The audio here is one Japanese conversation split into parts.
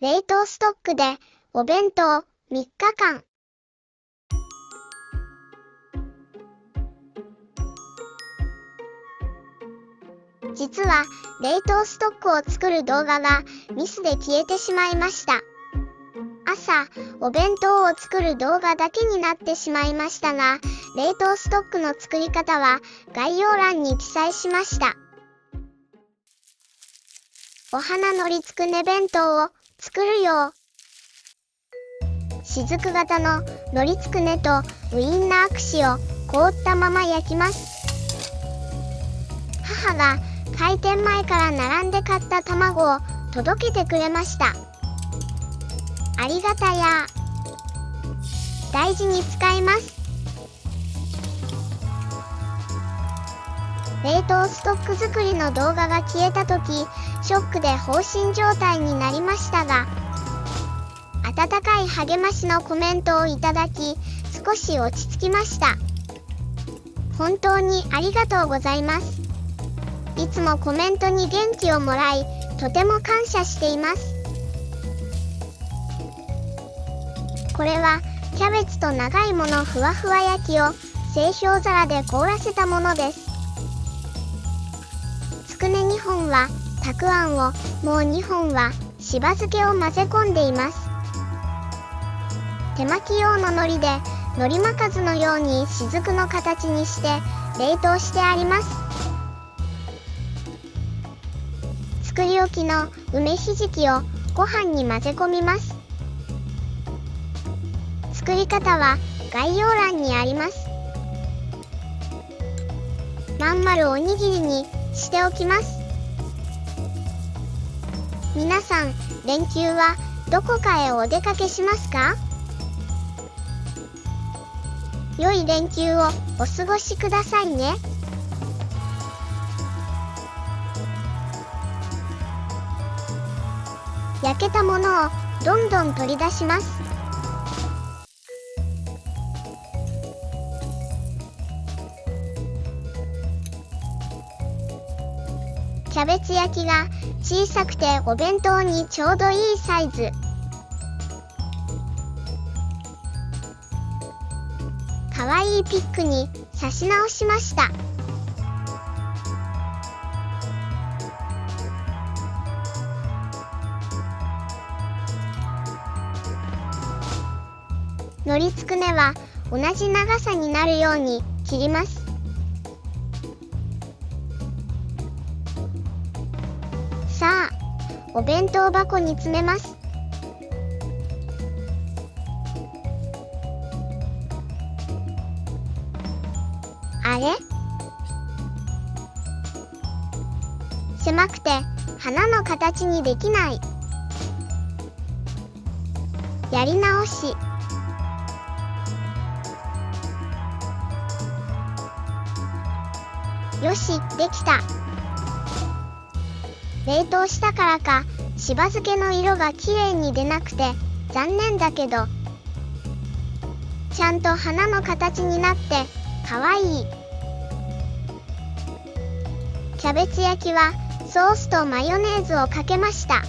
冷凍ストックでお弁当3日間。実は冷凍ストックを作る動画がミスで消えてしまいました。朝、お弁当を作る動画だけになってしまいましたが、冷凍ストックの作り方は概要欄に記載しました。お花のりつくね弁当を作るよ。雫型ののりつくねとウインナー串を凍ったまま焼きます。母が開店前から並んで買った卵を届けてくれました。ありがたや。大事に使います。冷凍ストック作りの動画が消えた時、ショックで放心状態になりましたが、温かい励ましのコメントをいただき、少し落ち着きました。本当にありがとうございます。いつもコメントに元気をもらい、とても感謝しています。これはキャベツと長芋のふわふわ焼きを製氷皿で凍らせたものです。つくね2本はたくあんを、もう2本はしば漬けを混ぜ込んでいます。手巻き用の海苔で海苔巻かずのように雫の形にして冷凍してあります。作り置きの梅ひじきをご飯に混ぜ込みます。作り方は概要欄にあります。まん丸おにぎりにしておきます。皆さん、連休はどこかへお出かけしますか？良い連休をお過ごしくださいね。焼けたものをどんどん取り出します。キャベツ焼きが小さくてお弁当にちょうどいいサイズ。かわいいピックに刺し直しました。のりつくねは同じ長さになるように切ります。さあ、お弁当箱に詰めます。あれ？狭くて花の形にできない。やり直し。よし、できた。冷凍したからか、しば漬けの色がきれいに出なくて残念だけど、ちゃんと花の形になってかわいい。キャベツ焼きはソースとマヨネーズをかけました。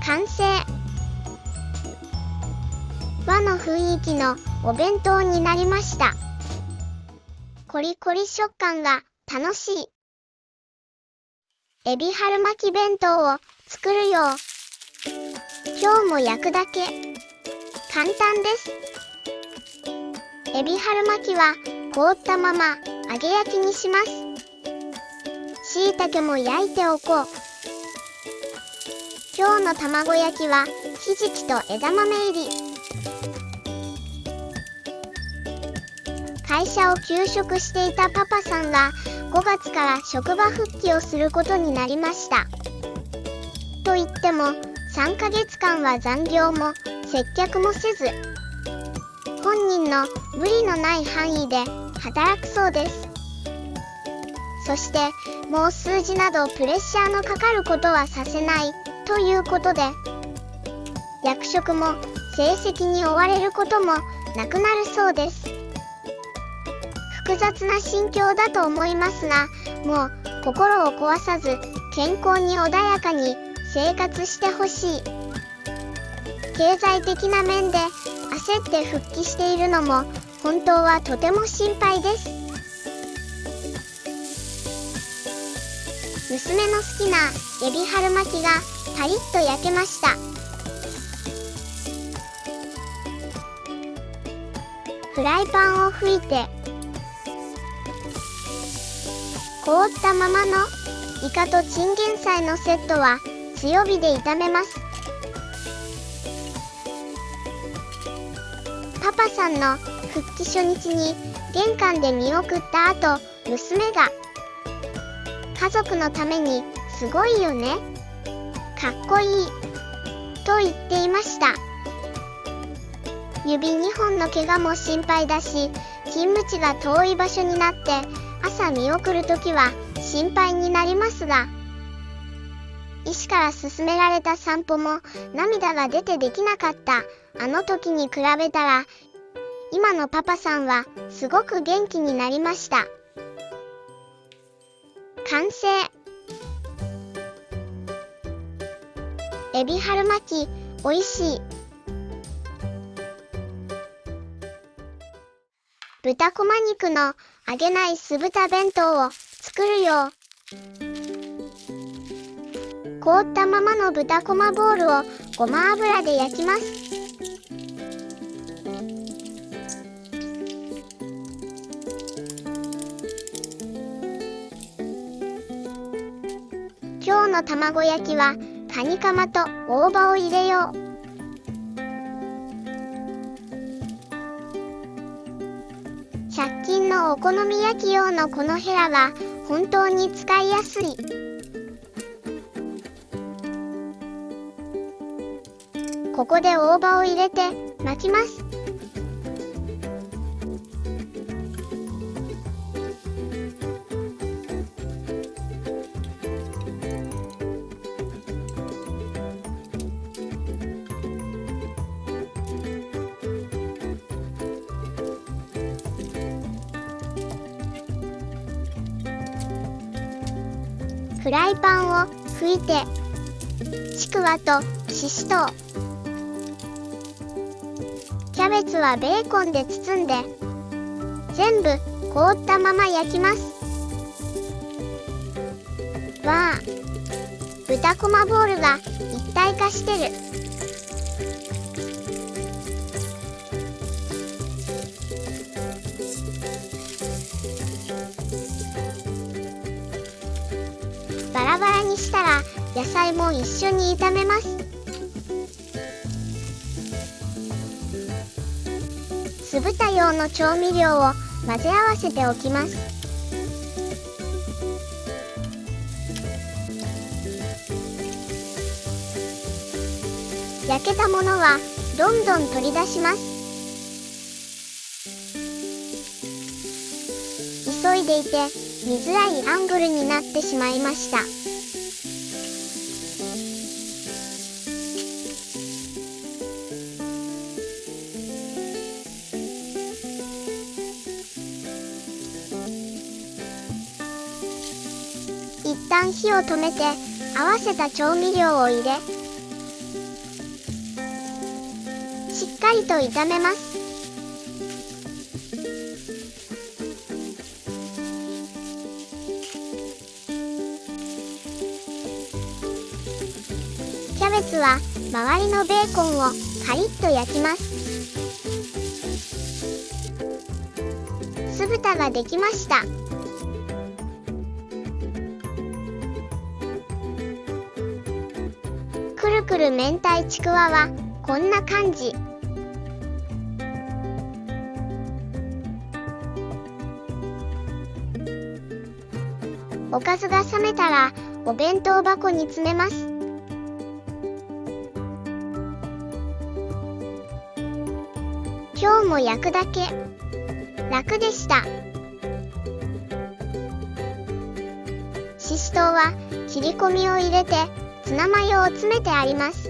完成。和の雰囲気のお弁当になりました。コリコリ食感が楽しい。エビ春巻き弁当を作るよ。今日も焼くだけ。簡単です。エビ春巻きは凍ったまま揚げ焼きにします。しいたけも焼いておこう。今日の卵焼きはひじきと枝豆入り。会社を休職していたパパさんが5月から職場復帰をすることになりました。と言っても3ヶ月間は残業も接客もせず、本人の無理のない範囲で働くそうです。そしてもう数字などプレッシャーのかかることはさせないということで、役職も成績に追われることもなくなるそうです。複雑な心境だと思いますが、もう心を壊さず健康に穏やかに生活してほしい。経済的な面で焦って復帰しているのも本当はとても心配です。娘の好きなエビ春巻きがパリッと焼けました。フライパンを拭いて、凍ったままのイカとチンゲン菜のセットは強火で炒めます。パパさんの復帰初日に玄関で見送った後、娘が家族のためにすごいよね、かっこいいと言っていました。指2本の怪我も心配だし、勤務地が遠い場所になって朝見送るときは心配になりますが、医師から勧められた散歩も涙が出てできなかったあの時に比べたら、今のパパさんはすごく元気になりました。完成。エビ春巻き、おいしい。豚こま肉の揚げない酢豚弁当を作るよ。凍ったままの豚こまボールをごま油で焼きます。今日の卵焼きはカニカマと大葉を入れよう。100均のお好み焼き用のこのヘラは本当に使いやすい。ここで大葉を入れて巻きます。フライパンを拭いて、ちくわとししとう、キャベツはベーコンで包んで、全部凍ったまま焼きます。わあ、豚こまボールが一体化してる。バラバラにしたら野菜も一緒に炒めます。酢豚用の調味料を混ぜ合わせておきます。焼けたものはどんどん取り出します。急いでいて見づらいアングルになってしまいました。一旦火を止めて合わせた調味料を入れ、しっかりと炒めます。キャベツは周りのベーコンをカリッと焼きます。酢豚ができました。くるくる明太ちくわはこんな感じ。おかずが冷めたらお弁当箱に詰めます。今日も焼くだけ。楽でした。ししとうは切り込みを入れてツナマヨを詰めてあります。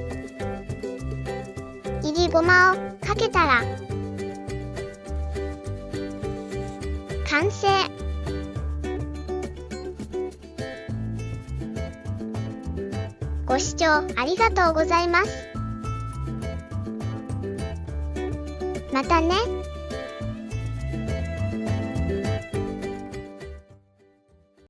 いりごまをかけたら完成。ご視聴ありがとうございます。またね。